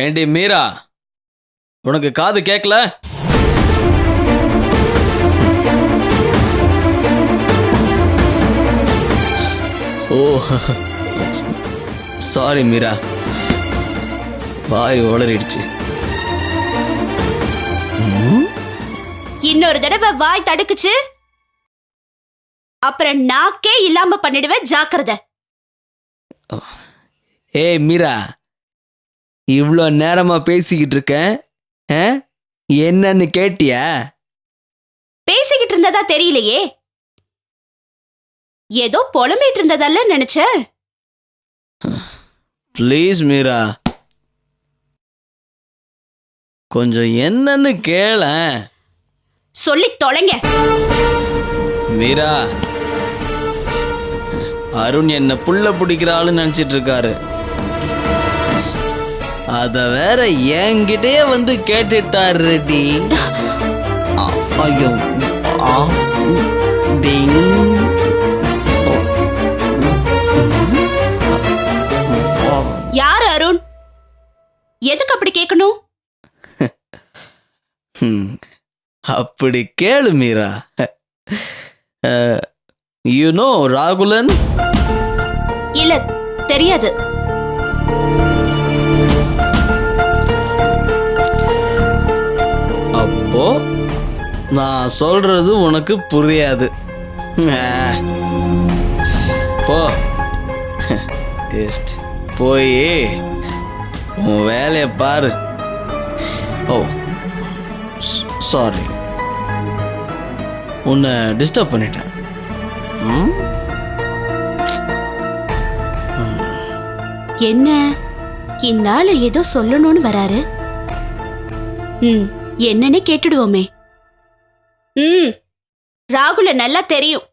ஏண்டி மீரா, உனக்கு காது கேட்கல? ஓ சாரி மீரா, வாய் உளறிடுச்சு. இன்னொரு தடவை வாய் தடுக்குச்சு, அப்புறம் நாக்கே இல்லாம பண்ணிடுவேன், ஜாக்கிரதை. ஏய் மீரா, இவ்வளோ நேரமா பேசிக்கிட்டு இருக்கேன், என்னன்னு கேட்டியா? பேசிக்கிட்டு இருந்ததா தெரியலையே, ஏதோ புலம்பிட்டு இருந்ததல்ல நினைச்சேன். ப்ளீஸ் மீரா, கொஞ்சம் என்னன்னு கேளேன். சொல்லி தொலைங்க. மீரா, அருண் என்ன புள்ள பிடிக்கிறாள்னு நினைச்சிட்டு இருக்காரு. அத வேற என்கிட்டயே வந்து கேட்டுட்டாரு. ஐயோ, யாரு அருண்? எதுக்கு அப்படி கேட்கணும்? அப்படி கேளு மீரா. You know Rahulan? இல்ல, தெரியாது. அப்போ நான் சொல்றது உனக்கு புரியாது. போ, போய் உன் வேலையை பாரு. ஓ சாரி, உன்னை டிஸ்டர்ப் பண்ணிட்டேன். என்ன இந்த ஆளு ஏதோ சொல்லணும்னு வராரு? என்னன்னு கேட்டுடுவோமே. ராகுல நல்லா தெரியும்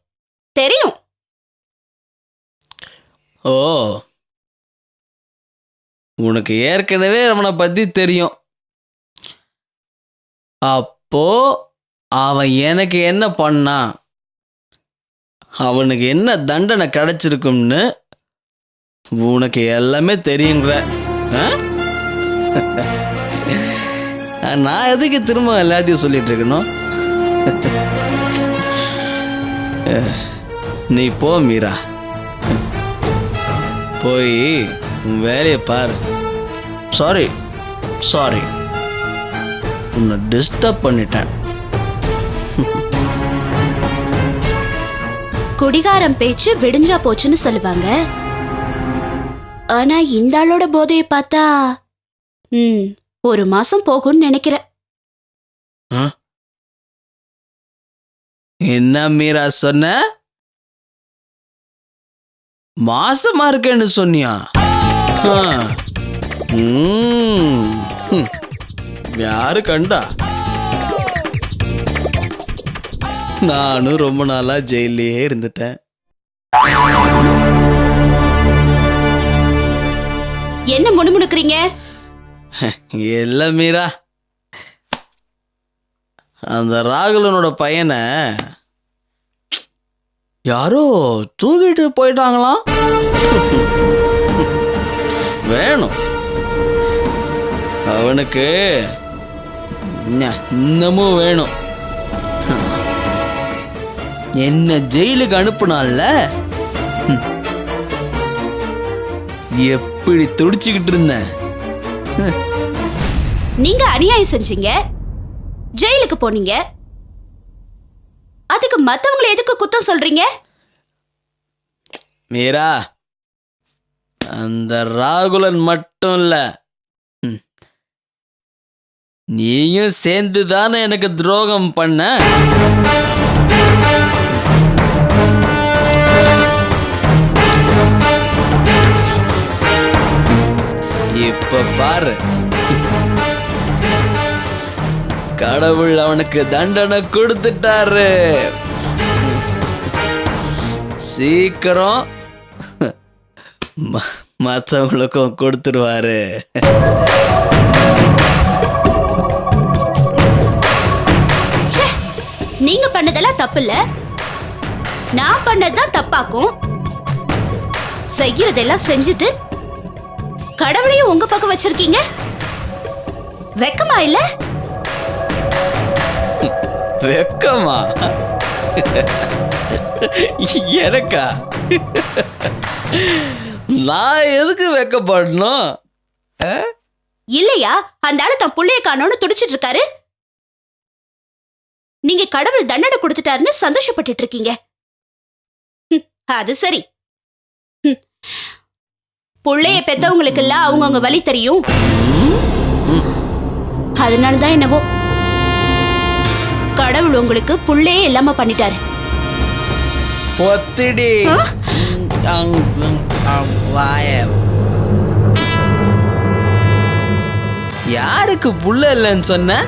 தெரியும். ஓ, உனக்கு ஏற்கனவே அவனை பத்தி தெரியும். அப்போ அவன் எனக்கு என்ன பண்ணான், அவனுக்கு என்ன தண்டனை கிடைச்சிருக்கும்னு உனக்கு எல்லாமே தெரியுங்கிற. நான் எதுக்கு திரும்ப எல்லாத்தையும் சொல்லிட்டு இருக்கணும்? நீ போ மீரா, போய் உன் வேலையை பாரு. சாரி சாரி, உன்னை டிஸ்டர்ப் பண்ணிட்டேன். குடிகாரம் பேச்சு விடிஞ்சா போச்சுன்னு சொல்லுவாங்க. ஆனா இந்த ஆளோட போதையை பார்த்தா ஒரு மாசம் போகும்னு நினைக்கிறேன். என்ன மீரா சொன்ன? மாசமா இருக்கேன்னு சொன்னியா? யாரு கண்டா? நானும் ரொம்ப நாளா ஜெயிலே இருந்துட்டேன். என்ன முணுமுணுக்குறீங்க? இல்ல மீரா, அந்த ராகுலனோட பையனை யாரோ தூக்கிட்டு போயிட்டாங்களாம். வேணும் அவனுக்கு, இன்னமும் வேணும். என்ன ஜெயிலுக்கு அனுப்புனால எப்படி துடிச்சுக்கிட்டு இருந்தேன். நீங்க அநியாயம் செஞ்சீங்க, ஜெயிலுக்கு போனீங்க, அதுக்கு மத்தவங்களை எதுக்கு குத்தம் சொல்றீங்க? மீரா, அந்த ராகுலன் மட்டும் இல்ல, நீயும் சேர்ந்து தானே எனக்கு துரோகம் பண்ண. இப்ப பாரு, கடவுள் அவனுக்கு தண்டனை கொடுத்துட்டாரு. சீக்கிரம் மற்றவங்களுக்கும் கொடுத்துருவாரு. நீங்க பண்ணதெல்லாம் தப்பு இல்ல, நான் பண்ணதுதான் தப்பாக்கும். செய்யறதெல்லாம் செஞ்சுட்டு கடவுளையும் உங்க பக்கம் வச்சிருக்கீங்க. வெக்கமா இல்ல? வெக்கமா? எனக்கா? நான் எதுக்கு வெக்கப்படணும்? இல்லையா, அந்த ஆளு தன் புள்ளைய காணோன்னு துடிச்சிட்டு இருக்காரு. நீங்க கடவுள் தண்டனை கொடுத்துட்டாருன்னு சந்தோஷப்பட்டுட்டு இருக்கீங்க. அது சரி. புள்ளைய பெத்தவங்களுக்கு எல்லாம் அவங்கவுங்க வழி தெரியும். அதனாலதான் என்னவோ கடவுள் உங்களுக்கு புள்ளையே இல்லாம பண்ணிட்டாரு. பொத்திடி யாருக்கு புள்ள இல்லைன்னு சொன்ன?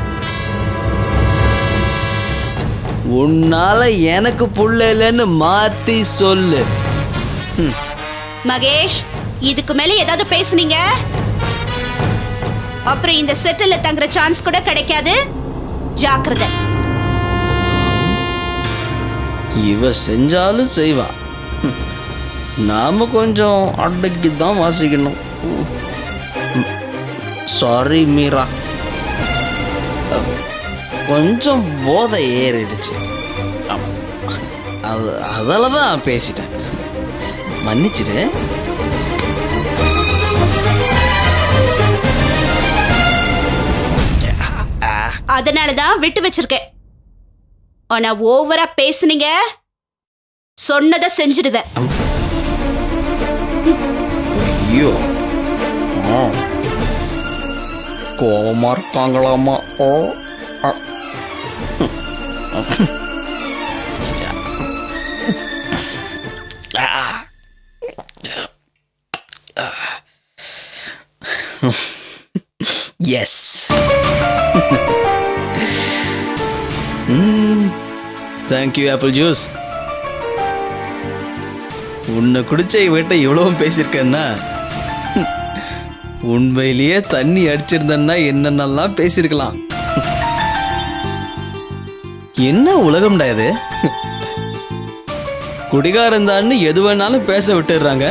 உன்னால எனக்கு புள்ள இல்லைன்னு மாத்தி சொல்லு. மகேஷ், இதுக்கு மேல ஏதாவது பேசுனீங்க அப்புறம் இந்த செட்டில் தங்குற சான்ஸ் கூட கிடைக்காது. ஜாக்கிரதை. இவ செஞ்சாலும் செய்வா. நாம கொஞ்சம் அடக்கி தான் வாசிக்கணும். சாரி மீரா, கொஞ்சம் போதை ஏறிடுச்சு. அதில் தான் பேசிட்டேன், மன்னிச்சிடு. அதனாலதான் விட்டு வச்சிருக்கேன். ஆனா ஓவரா பேசுனீங்க, சொன்னதை செஞ்சிடுவேன். ஐயோ, கோபமா இருக்காங்களாமா? ஓ, எஸ். Thank you apple juice. உன்னை குடிச்ச வீட்டை இவ்வளவும் பேசியிருக்கேன்னா, உண்மையிலேயே தண்ணி அடிச்சிருந்தேன்னா என்னென்னலாம் பேசியிருக்கலாம். என்ன உலகம்டா இது? குடிகாரன் தான் எது வேணாலும் பேச விட்டுடுறாங்க.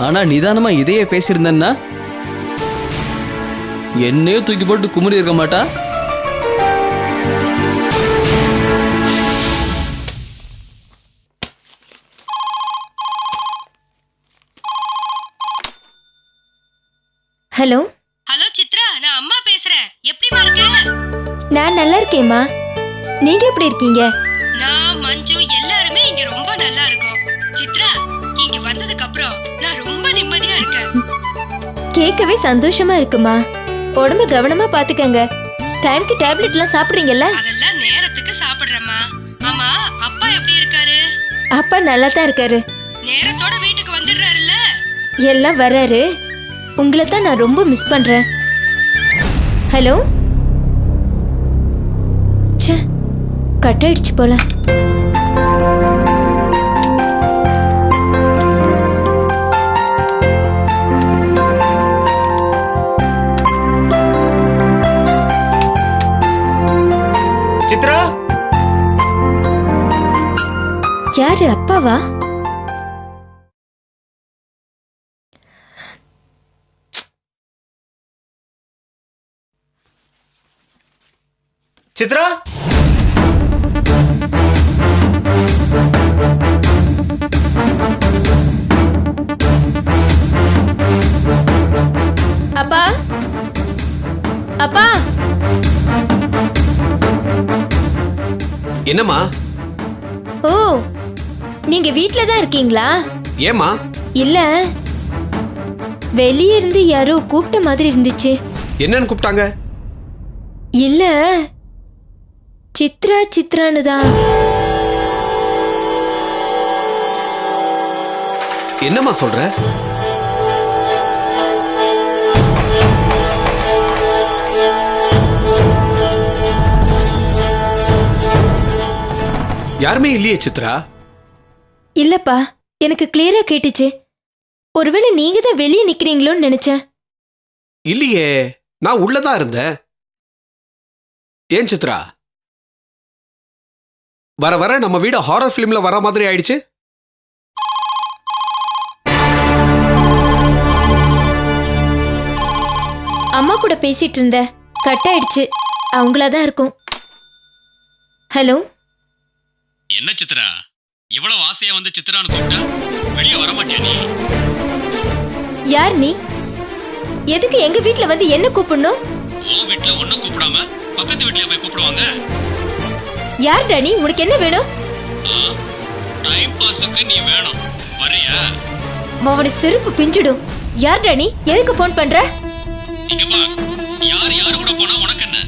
ஆனா நிதானமா இதையே பேசியிருந்தேன்னா என்னையே தூக்கி போட்டு குமுறி இருக்க மாட்டா? ஹலோ. ஹலோ சித்ரா, நான் அம்மா பேசுறேன். எப்படிமா இருக்க? நான் நல்லா இருக்கேம்மா. நீங்க எப்படி இருக்கீங்க? நான் மஞ்சு எல்லாருமே இங்க ரொம்ப நல்லா இருக்கோம். சித்ரா, இங்க வந்ததுக்கு அப்புறம் நான் ரொம்ப நிம்மதியா இருக்கேன். கேட்கவே சந்தோஷமா இருக்குமா. உடம்பு கவனமா பாத்துக்கங்க. டைம்க்கு டேப்லெட்லாம் சாப்பிடுறீங்கல்ல? அதெல்லாம் நேரத்துக்கு சாப்பிடுறேம்மா. ஆமா, அப்பா எப்படி இருக்காரு? அப்பா நல்லா தான் இருக்காரு. நேரத்தோட வீட்டுக்கு வந்துடுறாருல்ல? எல்லாம் வர்றாரு. உங்களை தான் நான் ரொம்ப மிஸ் பண்றேன். ஹலோ. ச்சே, கட் ஆயிடுச்சு போல. சித்ரா, யாரு? அப்பாவா? சித்ரா, அப்பா, அப்பா. என்னம்மா? ஓ, நீங்க வீட்ல தான் இருக்கீங்களா? ஏம்மா? இல்ல, வெளியே இருந்து யாரோ கூப்பிட்ட மாதிரி இருந்துச்சு. என்னன்னு கூப்பிட்டாங்க? இல்ல, சித்ரா சித்ரான்னு தான். என்னம்மா சொல்ற? யாருமே இல்லையே சித்ரா. இல்லப்பா, எனக்கு கிளியரா கேட்டுச்சு. ஒருவேளை நீங்க தான் வெளியே நிக்கிறீங்களோன்னு நினைச்சேன். இல்லையே, நான் உள்ளதான் இருந்தேன். ஏன் சித்ரா, வர வர நம்ம வீடு ஹாரர் பிலிம்ல வர மாதிரி ஆயிடுச்சு. அம்மா கூட பேசிட்டு இருந்த கட் ஆயிடுச்சு. அவங்களாதான் இருக்கும். ஹலோ, என்ன சித்ரா, இவ்வளவு ஆசையா வந்து சித்ரான்னு கூப்பிட்டா வெளியே வர மாட்டியா நீ? யார் நீ? எதுக்கு எங்க வீட்ல வந்து என்ன கூப்பிடணும்? உன் வீட்டுல ஒன்னும் கூப்பிடாம பக்கத்து வீட்டுல போய் கூப்பிடுவாங்க. யார்டா நீ? உனக்கு என்ன வேணும்? டைம் பாஸுக்கு நீ வேணும், வரியா? அவனை செருப்பு பிஞ்சிடும். யார்டா நீ? எதுக்கு போன் பண்ற? இங்க பா, யாரு கூட போனா உனக்கு என்ன?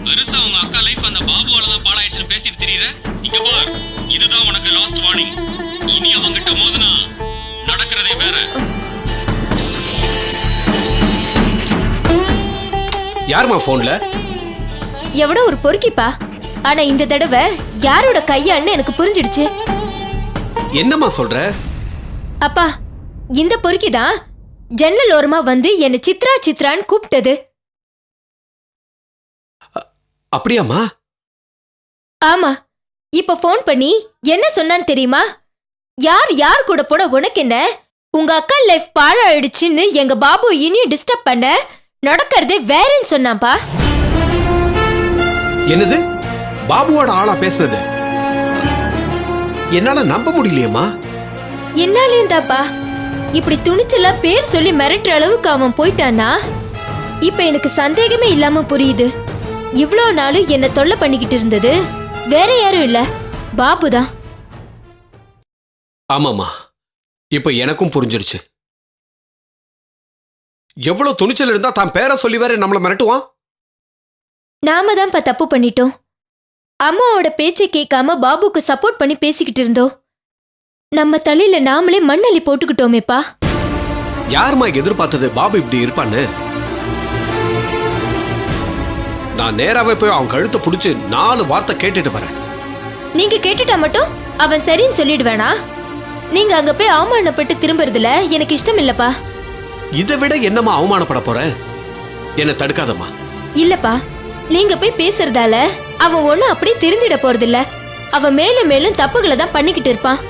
பெருசா உங்க அக்கா லைஃப் அந்த பாபுவால தான் பாழாயிடுச்சுன்னு பேசிட்டு திரியற. இங்க பார், இதுதான் உனக்கு லாஸ்ட் வார்னிங். இனி அவங்கிட்ட மோதுனா நடக்கிறதே வேற. யாருமா போன்ல? எவனோ ஒரு பொறுக்கிப்பா. ஆனா இந்த தடவை யாரோட கையான்னு எனக்கு புரிஞ்சிடுச்சு. என்னம்மா சொல்ற? அப்பா, இந்த பொறுக்கிதான் ஜன்னல் ஓரமா வந்து என்ன சித்ரா சித்ரான்னு கூப்பிட்டது. அப்படியாம்மா? ஆமா. இப்ப போன் பண்ணி என்ன சொன்னான்னு தெரியுமா? யார் கூட போன உனக்கு என்ன? உங்க அக்கா லைஃப் பாழாயிடுச்சுன்னு எங்க பாபு இனியும் டிஸ்டர்ப் பண்ண நடக்கிறதே வேறன்னு சொன்னாப்பா. என்னது? பாபுவோட ஆளா பேசுனது? என்னால நம்ப முடியலையேம்மா. என்னாலேயும் தாப்பா. இப்படி துணிச்சலா பேர் சொல்லி மிரட்டுற அளவுக்கு அவன் போயிட்டானா இப்ப எனக்கு சந்தேகமே இல்லாம புரியுது. இவ்ளோ நாளும் என்ன தொல்லை பண்ணிக்கிட்டு இருந்தது வேற யாரும் இல்ல, பாபுதான். ஆமாமா, இப்ப எனக்கும் புரிஞ்சிருச்சு. எவ்வளவு துணிச்சல் இருந்தா தான் பேரை சொல்லி வேற நம்மள மிரட்டுவான். நாம தான்ப்பா தப்பு பண்ணிட்டோம். அம்மாவோட பேச்சை கேட்காம பாபுக்கு சப்போர்ட் பண்ணி பேசிக்கிட்டு இருந்தோம். நம்ம தலையில நாமளே மண்ணள்ளி போட்டுக்கிட்டோமேப்பா. யாருமா எதிர்பார்த்தது பாபு இப்படி இருப்பான்னு? நான் நேராவே போய் அவன் கழுத்தை பிடிச்சு 4 வார்த்தை கேட்டுட்டு வரேன். நீங்க கேட்டுட்டா மட்டும் அவன் சரின்னு சொல்லிடுவேனா? நீங்க அங்க போய் அவமானப்பட்டு திரும்புறதுல எனக்கு இஷ்டம் இல்லப்பா. இதை விட என்னம்மா அவமானப்பட போறேன்? என்ன தடுக்காதம்மா. இல்லப்பா, நீங்க போய் பேசுறதால அவன் ஒண்ணும் அப்படியே திருந்திட போறதில்ல. அவன் மேலும் மேலும் தப்புகளை தான் பண்ணிக்கிட்டு இருப்பான்.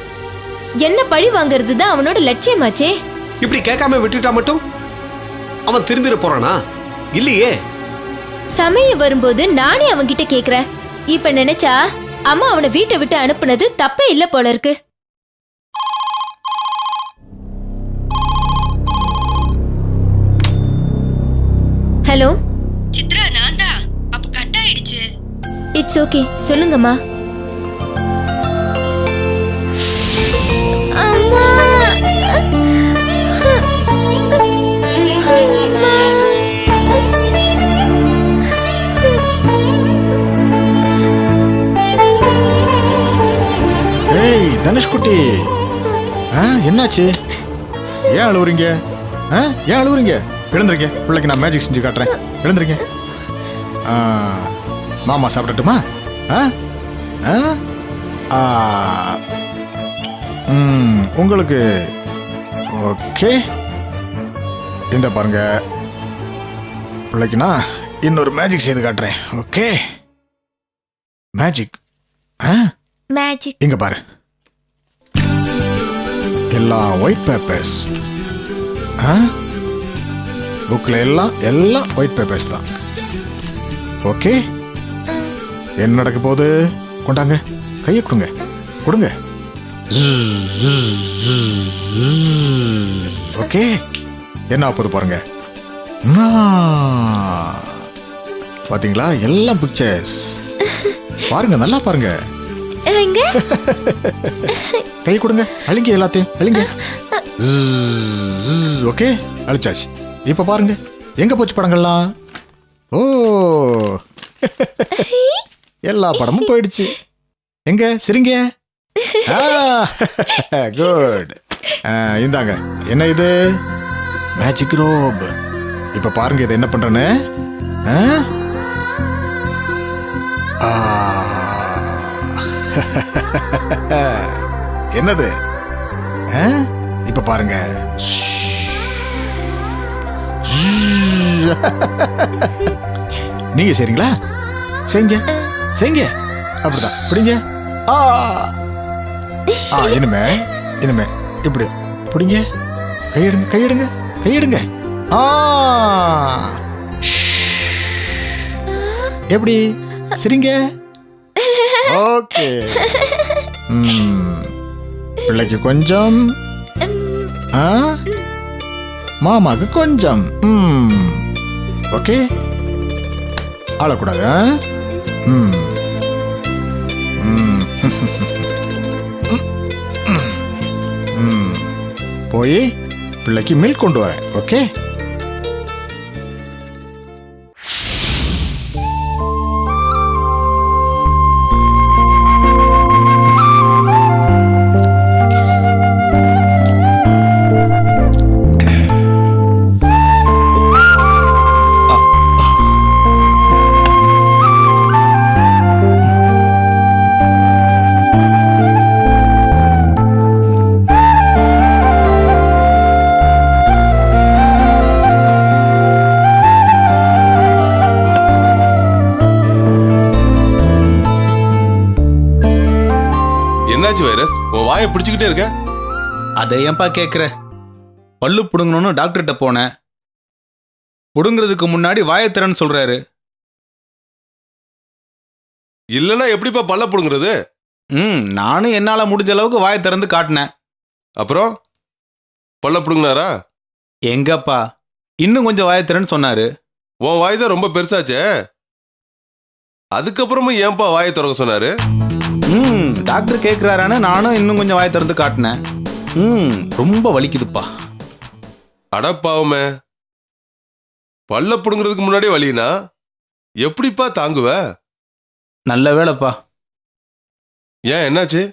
என்ன பழி வாங்கறது தான் அவனோட லட்சியமாச்சே. இப்படி கேட்காம விட்டுட்டா மட்டும் அவன் திருந்திட போறானா? இல்லையே. சமயம் வரும்போது நானே அவன்கிட்ட கேக்குறேன். இப்ப நினைச்சா அம்மா அவனை வீட்டை விட்டு அனுப்புனது தப்பே இல்ல போல இருக்கு. ஹலோ சித்ரா, நான் தான். அப்ப கட் ஆயிடுச்சு. இட்ஸ் ஓகே, சொல்லுங்கம்மா. ஏய் தனுஷ்குட்டி, என்னாச்சு? ஏன் அழுவுறீங்க? ஏன் அழுவுறீங்க? எழுந்துருங்க, பிள்ளைக்கு நான் மேஜிக் செஞ்சு காட்டுறேன். எழுந்துருங்க. மாமா சாப்பிடட்டுமா? உங்களுக்கு ஓகே. இந்த பாருங்க, பிள்ளைக்கு நான் இன்னொரு மேஜிக் செய்து காட்டுறேன். Okay, magic. மேஜிக். இங்க பாரு, எல்லாம் ஒயிட் பேப்பர்ஸ். புக்ல எல்லாம் ஒயிட் பேப்பர்ஸ் தான். ஓகே, என்ன நடக்க போகுது? கொண்டாங்க, கையை கொடுங்க, கொடுங்க. ஓகே, என்ன ஆகுது பாருங்க. பாத்தீங்களா, எல்லாம் பிக்சர்ஸ். பாருங்க, நல்லா பாருங்க. கை கொடுங்க, அழிங்க, எல்லாத்தையும் அழிங்க. ஓகே, அழிச்சாச்சு. இப்ப பாருங்க, எங்க போச்சு படங்கள்லாம்? ஓ, எல்லா படமும் போயிடுச்சு. எங்க சிரிங்க. குட். இந்தாங்க, என்ன இது? Magic rope. இப்ப பாருங்க, இது என்ன பண்றேன்னு. என்னது? இப்ப பாருங்க. நீங்க சரிங்களா? செய்ங்க, செய்ங்க. அப்படிதான், பிடிங்க. இனிமே இப்படி பிடிங்க. கையெடுங்க, கையெடுங்க, கையெடுங்க. எப்படி சரிங்க? ஓகே. பிள்ளைக்கு கொஞ்சம், மாமாக்கு கொஞ்சம். ஓகே, ஆளக்கூடாது. போய் பிள்ளைக்கு மில்க் கொண்டு வரேன். ஓகே. என்னாச்சு வைரஸ்? உன் வாயை பிடிச்சுக்கிட்டே இருக்க. அதை ஏன்பா கேட்குற? பல்லு பிடுங்கணும்னு டாக்டர்கிட்ட போனேன். பிடுங்கிறதுக்கு முன்னாடி வாயை திறன்னு சொல்றாரு. இல்லைன்னா எப்படிப்பா பல்ல பிடுங்குறது? நானும் என்னால் முடிஞ்ச அளவுக்கு வாயை திறந்து காட்டினேன். அப்புறம் பல்ல பிடுங்கினாரா? எங்கப்பா, இன்னும் கொஞ்சம் வாயை திறன்னு சொன்னாரு. உன் வாய் தான் ரொம்ப பெருசாச்சே, அதுக்கப்புறமும் ஏன்பா வாயை திறக்க சொன்னாரு? டாக்டர் கேட்குறாரான்னு நானும் இன்னும் கொஞ்சம் வாயை திறந்து காட்டினேன். ரொம்ப வலிக்குதுப்பா. அடப்பாவுமே, பல்ல பிடுங்கிறதுக்கு முன்னாடி வலினா எப்படிப்பா தாங்குவ? நல்ல வேலைப்பா. ஏன், என்னாச்சு?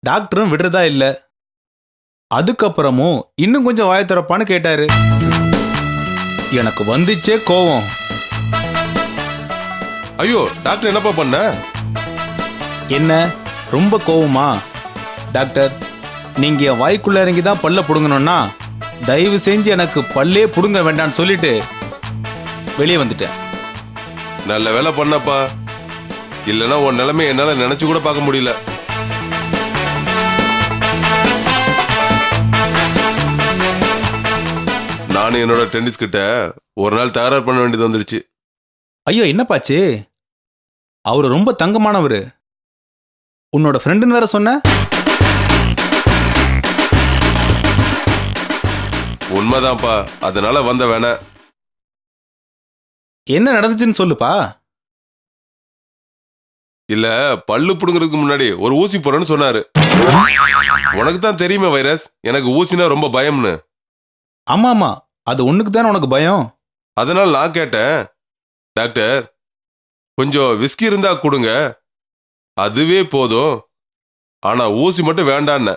டாக்டரும் விடுறதா இல்லை. அதுக்கப்புறமும் இன்னும் கொஞ்சம் வாயை திறப்பான்னு கேட்டாரு. எனக்கு வந்துச்சே கோவம். ஐயோ, டாக்டர் என்னப்பா பண்ண? என்ன ரொம்ப கோவமா? டாக்டர், நீங்க என் வாய்க்குள்ள இறங்கி தான் பல்ல புடுங்கணும்னா தயவு செஞ்சு எனக்கு பல்லே புடுங்க வேண்டாம்னு சொல்லிட்டு வெளியே வந்துட்டேன். நல்ல வேலை பண்ணப்பா, இல்லைன்னா உன் நிலைமை என்னால நினைச்சு கூட பார்க்க முடியல. நானும் என்னோட டென்னிஸ் கிட்ட ஒரு நாள் தகராறு பண்ண வேண்டியது வந்துடுச்சு. ஐயோ, என்னப்பாச்சு? அவரு ரொம்ப தங்கமானவரு. உன்னோட ஃப்ரெண்டுன்னு வேற சொன்ன. உண்மைதான்ப்பா, அதனால வந்த வேணா. என்ன நடந்துச்சுன்னு சொல்லுப்பா. இல்ல, பல்லு புடுங்கிறதுக்கு முன்னாடி ஒரு ஊசி போறேன்னு சொன்னாரு. உனக்கு தான் தெரியுமே வைரஸ், எனக்கு ஊசினா ரொம்ப பயம்னு. ஆமா, அது ஒண்ணுக்கு தானே உனக்கு பயம். அதனால நான் கேட்டேன், டாக்டர் கொஞ்சம் விஸ்கி இருந்தா கொடுங்க, அதுவே போதும், ஆனா ஊசி மட்டும் வேண்டான்னு.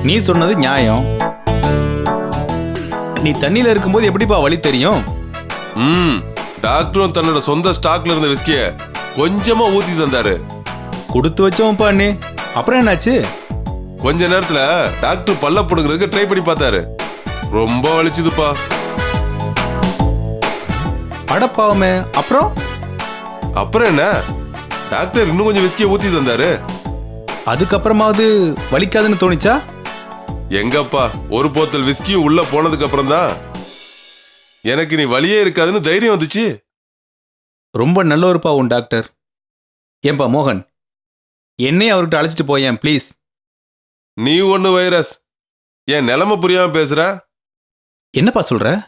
நீ சொன்னது நியாயம். நீ தண்ணியில இருக்கும்போது எப்படிப்பா வலி தெரியும்? டாக்டரும் தன்னோட சொந்த ஸ்டாக்ல இருந்த விஸ்கிய கொஞ்சமா ஊத்தி தந்தாரு. கொடுத்து வச்சோம்ப்பா நீ. அப்புறம் என்னாச்சு? கொஞ்ச நேரத்துல டாக்டர் பல்ல புடுங்கிறதுக்கு ட்ரை பண்ணி பார்த்தாரு. ரொம்ப வலிச்சுதுப்பா. அடப்பாவமே. அப்புறம் என்ன, டாக்டர் இன்னும் கொஞ்சம் விஸ்கிய ஊத்தி தந்தாரு. அதுக்கப்புறமாவது வலிக்காதுன்னு தோணிச்சா? எங்கப்பா, ஒரு போத்தல் விஸ்கியும் உள்ள போனதுக்கு அப்புறம் தான் எனக்கு நீ வலியே இருக்காதுன்னு தைரியம் வந்துச்சு. ரொம்ப நல்லவருப்பா உன் டாக்டர். ஏன்பா மோகன், என்னையும் அவர்கிட்ட அழைச்சிட்டு போயேன் ப்ளீஸ். நீ ஒண்ணு வைரஸ், என் நிலைமை புரியாம பேசுற. என்னப்பா சொல்ற?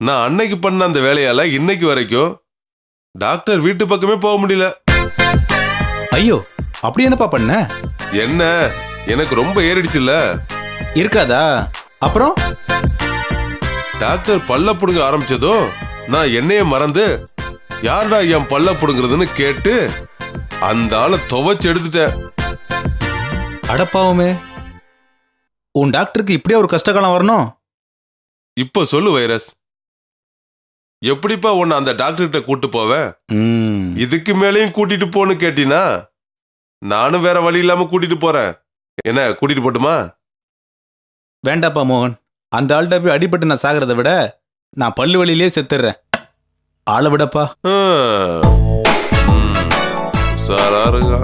நான் அன்னைக்கு பண்ண அந்த வேலையால இன்னைக்கு வரைக்கும் டாக்டர் வீட்டு பக்கமே போக முடியல. ஐயோ, அப்படி என்னப்பா பண்ண? என்ன, எனக்கு ரொம்ப ஏறிடுச்சுல்ல. இருக்காதா? அப்புறம் டாக்டர் பல்ல புடுங்க ஆரம்பிச்சதும் நான் என்னைய மறந்து யாருடா என் பல்ல புடுங்கிறதுன்னு கேட்டு அந்த ஆளை துவைச்சு எடுத்துட்டேன். அடப்பாவுமே, உன் டாக்டருக்கு இப்படியே ஒரு கஷ்டகாலம் வரணும்? இப்ப சொல்லு வைரஸ், எப்படிப்பா உன்னை அந்த டாக்டர்கிட்ட கூட்டு போவேன்? இதுக்கு மேலேயும் கூட்டிட்டு போன்னு கேட்டினா நானும் வேற வழி இல்லாம கூட்டிட்டு போறேன். என்ன, கூட்டிட்டு போட்டுமா? வேண்டாப்பா மோகன், அந்த ஆள்கிட்ட போய் அடிபட்டு நான் சாகிறத விட நான் பல்லு வழியிலே செத்துடுறேன். ஆளை விடப்பா. சாரா இருக்கா.